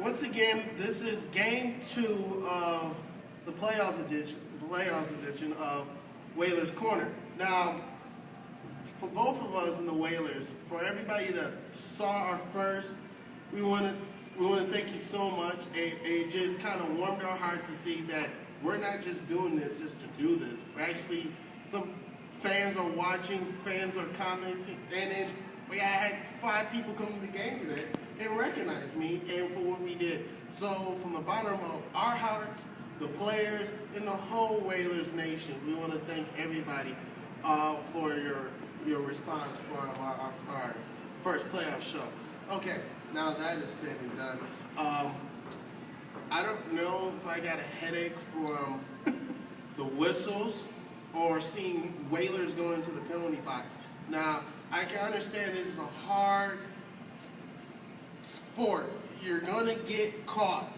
once again, this is game 2 of the playoffs edition of Whalers Corner. Now, for both of us in the Whalers, for everybody that saw our first, we want to thank you so much. It just kind of warmed our hearts to see that we're not just doing this just to do this. We're actually, some fans are watching, fans are commenting, and then I had 5 people come to the game today and recognize me and for what we did. So from the bottom of our hearts, the players, and the whole Whalers Nation, we want to thank everybody for your response for our first playoff show. Okay, now that is said and done. I don't know if I got a headache from the whistles or seeing Whalers go into the penalty box. Now, I can understand this is a hard sport. You're going to get caught.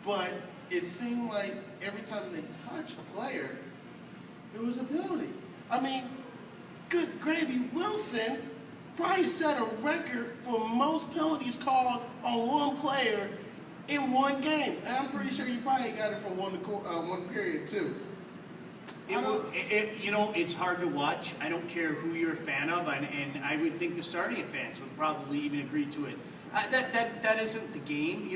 But it seemed like every time they touched a player, it was a penalty. I mean, good gravy, Wilson probably set a record for most penalties called on one player in one game. And I'm pretty sure you probably got it from one period too. It's hard to watch. I don't care who you're a fan of, and I would think the Sarnia fans would probably even agree to it. That isn't the game.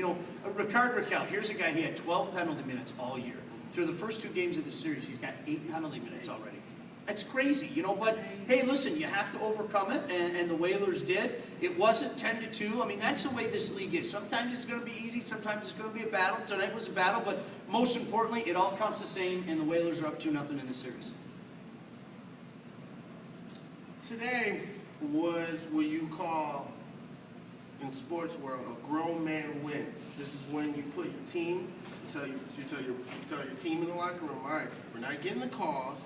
Ricard Raquel, here's a guy, he had 12 penalty minutes all year. Through the first 2 games of the series, he's got 8 penalty minutes already. That's crazy, but hey, listen, you have to overcome it, and the Whalers did. It wasn't 10-2. I mean, that's the way this league is. Sometimes it's going to be easy, sometimes it's going to be a battle. Tonight was a battle, but most importantly, it all counts the same, and the Whalers are up 2-0 in the series. Today was what you call, in sports world, a grown man win. This is when you put your team, you tell your team in the locker room, all right, we're not getting the calls.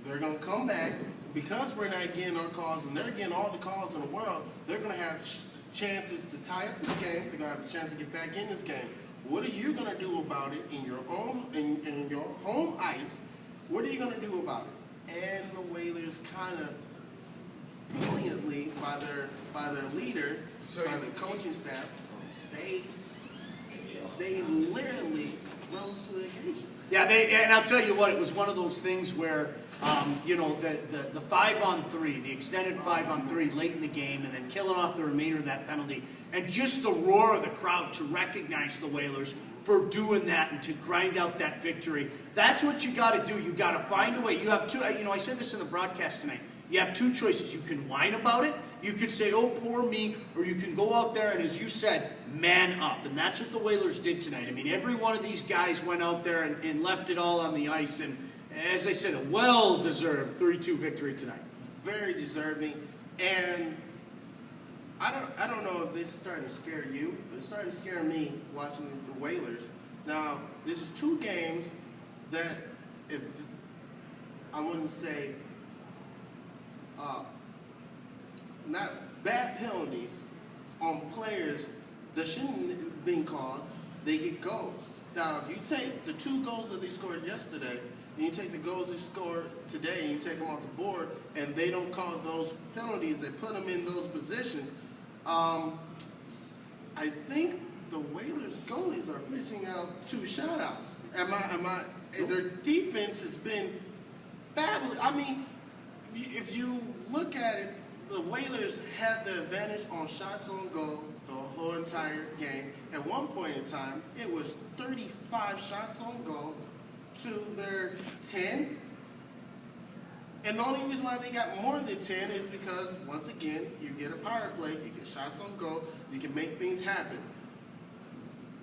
They're going to come back. Because we're not getting our calls and they're getting all the calls in the world, they're going to have chances to tie up this game. They're going to have a chance to get back in this game. What are you going to do about it in your own in your home ice? What are you going to do about it? And the Whalers kind of brilliantly, by their leader, by the coaching staff, they literally rose to the occasion. Yeah, and I'll tell you what, it was one of those things where, the 5-on-3, the extended 5-on-3 late in the game, and then killing off the remainder of that penalty, and just the roar of the crowd to recognize the Whalers for doing that and to grind out that victory. That's what you got to do. You got to find a way. You have 2. I said this in the broadcast tonight. You have 2 choices. You can whine about it. You could say, oh, poor me. Or you can go out there and, as you said, man up. And that's what the Whalers did tonight. I mean, every one of these guys went out there and left it all on the ice. And, as I said, a well-deserved 3-2 victory tonight. Very deserving. And I don't know if this is starting to scare you, but it's starting to scare me watching the Whalers. Now, this is 2 games that, if I wouldn't say, not bad penalties on players that shouldn't have been called, they get goals. Now, if you take the 2 goals that they scored yesterday, and you take the goals they scored today, and you take them off the board, and they don't call those penalties, they put them in those positions, I think the Whalers goalies are pitching out 2 shutouts. Their defense has been fabulous. I mean, if you look at it, the Whalers had the advantage on shots on goal the whole entire game. At one point in time, it was 35 shots on goal to their 10. And the only reason why they got more than 10 is because, once again, you get a power play, you get shots on goal, you can make things happen.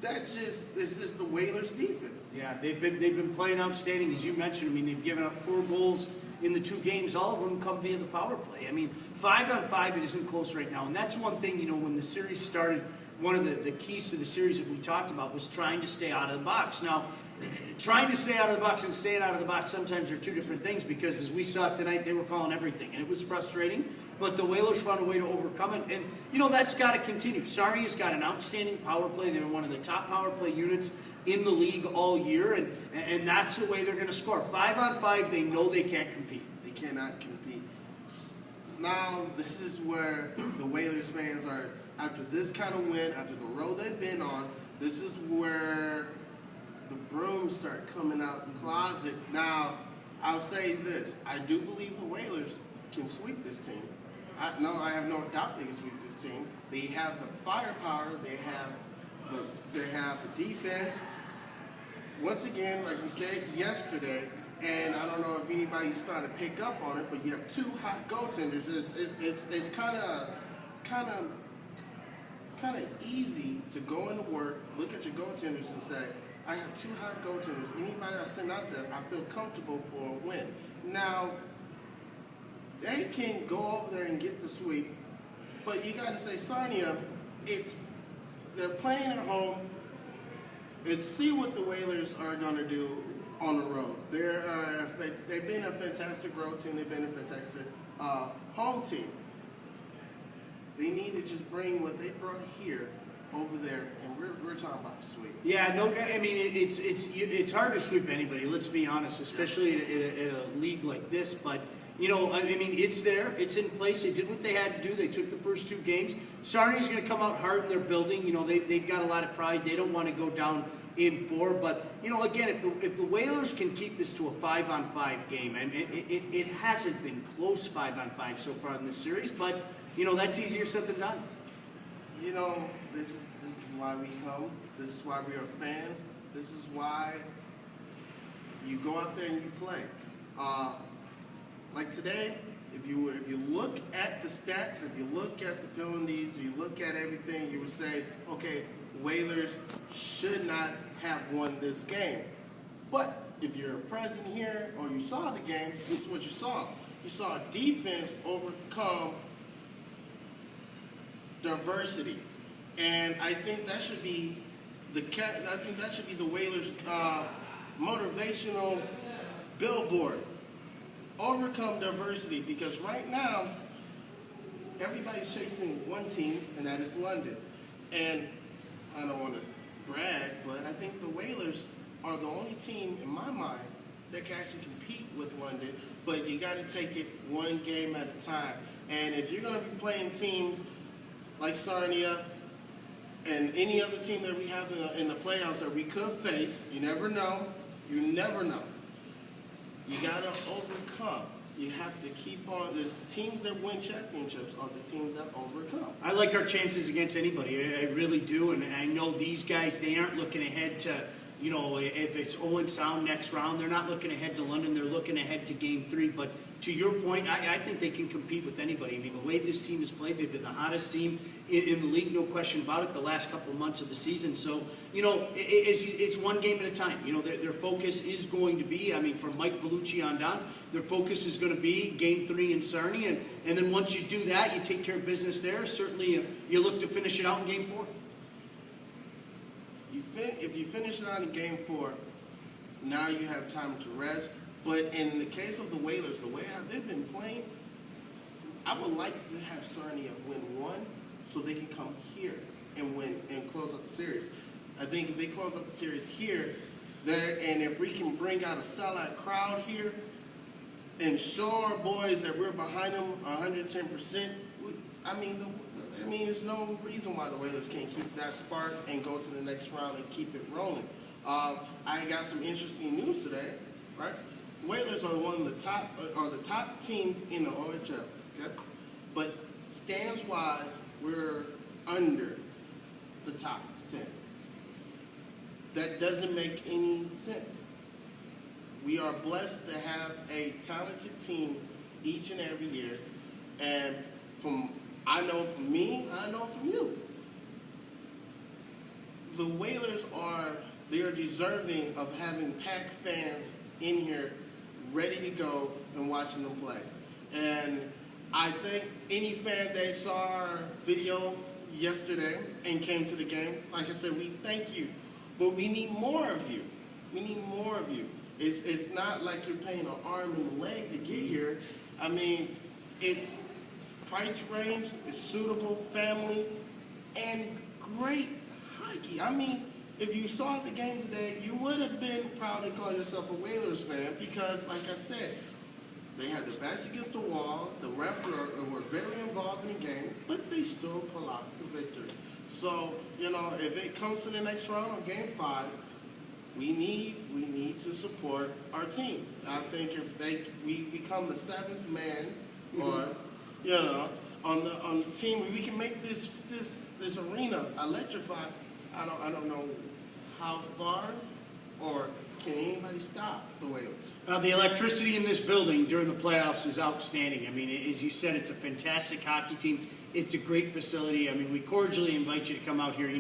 It's just the Whalers' defense. Yeah, they've been playing outstanding, as you mentioned. I mean, they've given up 4 goals in the 2 games. All of them come via the power play. I mean, 5-on-5, it isn't close right now. And that's one thing, when the series started, one of the keys to the series that we talked about was trying to stay out of the box. Now, trying to stay out of the box and staying out of the box sometimes are 2 different things, because as we saw tonight, they were calling everything, and it was frustrating, but the Whalers found a way to overcome it, and that's got to continue. Sarnia's got an outstanding power play. They're one of the top power play units in the league all year, and that's the way they're going to score. 5-on-5, they know they can't compete. They cannot compete. Now, this is where the Whalers fans are after this kind of win, after the road they've been on, this is where the brooms start coming out the closet. Now, I'll say this. I do believe the Whalers can sweep this team. I have no doubt they can sweep this team. They have the firepower. They have the defense. Once again, like we said yesterday, and I don't know if anybody's starting to pick up on it, but you have two hot goaltenders. It's kind of easy to go into work, look at your goaltenders, and say, I have two hot goaltenders. Anybody I send out there, I feel comfortable for a win. Now, they can go over there and get the sweep, but you got to say, Sarnia, they're playing at home. Let's see what the Whalers are going to do on the road. They've been a fantastic road team. They've been a fantastic home team. They need to just bring what they brought here over there, and we're talking about the sweep. Yeah, no, I mean it's hard to sweep anybody. Let's be honest, especially at a league like this. But you know, I mean, it's there, it's in place. They did what they had to do. They took the first two games. Sarnia's going to come out hard in their building. You know, they've got a lot of pride. They don't want to go down in 4. But you know, again, if the Whalers can keep this to a 5-on-5 game, and it hasn't been close 5-on-5 so far in this series, but you know, that's easier said than done. You know, this is why we come. This is why we are fans. This is why you go out there and you play. Like today, if you look at the stats, if you look at the penalties, you look at everything, you would say, okay, Whalers should not have won this game. But if you're present here or you saw the game, this is what you saw. You saw defense overcome diversity, and I think that should be the Whalers' motivational billboard. Overcome diversity, because right now everybody's chasing one team, and that is London. And I don't want to brag, but I think the Whalers are the only team in my mind that can actually compete with London. But you got to take it one game at a time. And if you're going to be playing teams like Sarnia and any other team that we have in the playoffs that we could face, you never know. You never know. You got to overcome. You have to keep on. The teams that win championships are the teams that overcome. I like our chances against anybody. I really do. And I know these guys, they aren't looking ahead to, you know, if it's Owen Sound next round, they're not looking ahead to London. They're looking ahead to Game 3. But to your point, I think they can compete with anybody. I mean, the way this team has played, they've been the hottest team in the league, no question about it, the last couple of months of the season. So, you know, it's one game at a time. You know, their focus is going to be, I mean, from Mike Vellucci on down, their focus is going to be Game 3 in Sarnia. And then once you do that, you take care of business there. Certainly, you look to finish it out in Game 4. If you finish it out in Game 4, now you have time to rest. But in the case of the Whalers, the way how they've been playing, I would like to have Sarnia win one so they can come here and win and close out the series. I think if they close out the series here, and if we can bring out a sellout crowd here and show our boys that we're behind them 110%, there's no reason why the Whalers can't keep that spark and go to the next round and keep it rolling. I got some interesting news today, right? Whalers are one of the top teams in the OHL, okay? But stands-wise, we're under the top 10. That doesn't make any sense. We are blessed to have a talented team each and every year, and I know from me, I know from you. The Whalers are deserving of having packed fans in here ready to go and watching them play. And I think any fan that saw our video yesterday and came to the game, like I said, we thank you. But we need more of you. We need more of you. It's not like you're paying an arm and a leg to get here. I mean, it's price range, it's suitable, family, and great hockey. I mean, if you saw the game today, you would have been proud to call yourself a Whalers fan because, like I said, They had their backs against the wall. The refs were very involved in the game, but they still pull out the victory. So, if it comes to the next round on Game 5, we need to support our team. I think if we become the seventh man, or on the team, we can make this arena electrify. I don't know how far, or can anybody stop the Whalers? The electricity in this building during the playoffs is outstanding. I mean, as you said, it's a fantastic hockey team. It's a great facility. I mean, we cordially invite you to come out here.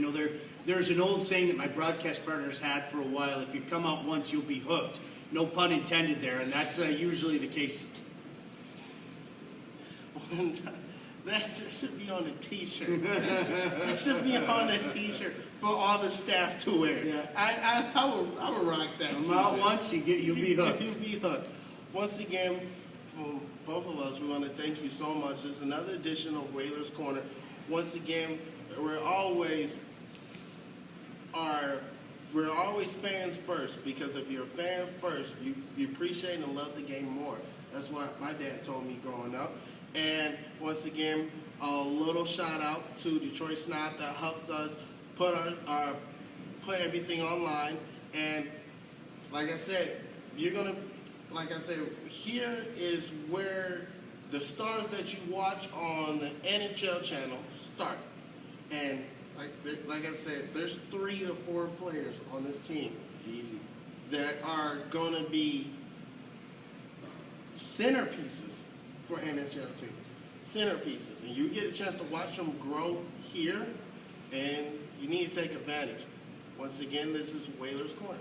There's an old saying that my broadcast partners had for a while: if you come out once, you'll be hooked. No pun intended there, and that's usually the case. That should be on a T-shirt. That should be on a T-shirt for all the staff to wear. Yeah. I would rock that Come T-shirt. out once, you'll be hooked. You'll be hooked. Once again, from both of us, we want to thank you so much. This is another edition of Whalers Corner. Once again, we're always fans first, because if you're a fan first, you appreciate and love the game more. That's what my dad told me growing up. And once again, a little shout out to Detroit Snot that helps us put everything online. And like I said, here is where the stars that you watch on the NHL channel start. And like I said, there's 3 or 4 players on this team Easy. that are going to be centerpieces for NHL team. Centerpieces. And you get a chance to watch them grow here, and you need to take advantage. Once again, this is Whalers Corner.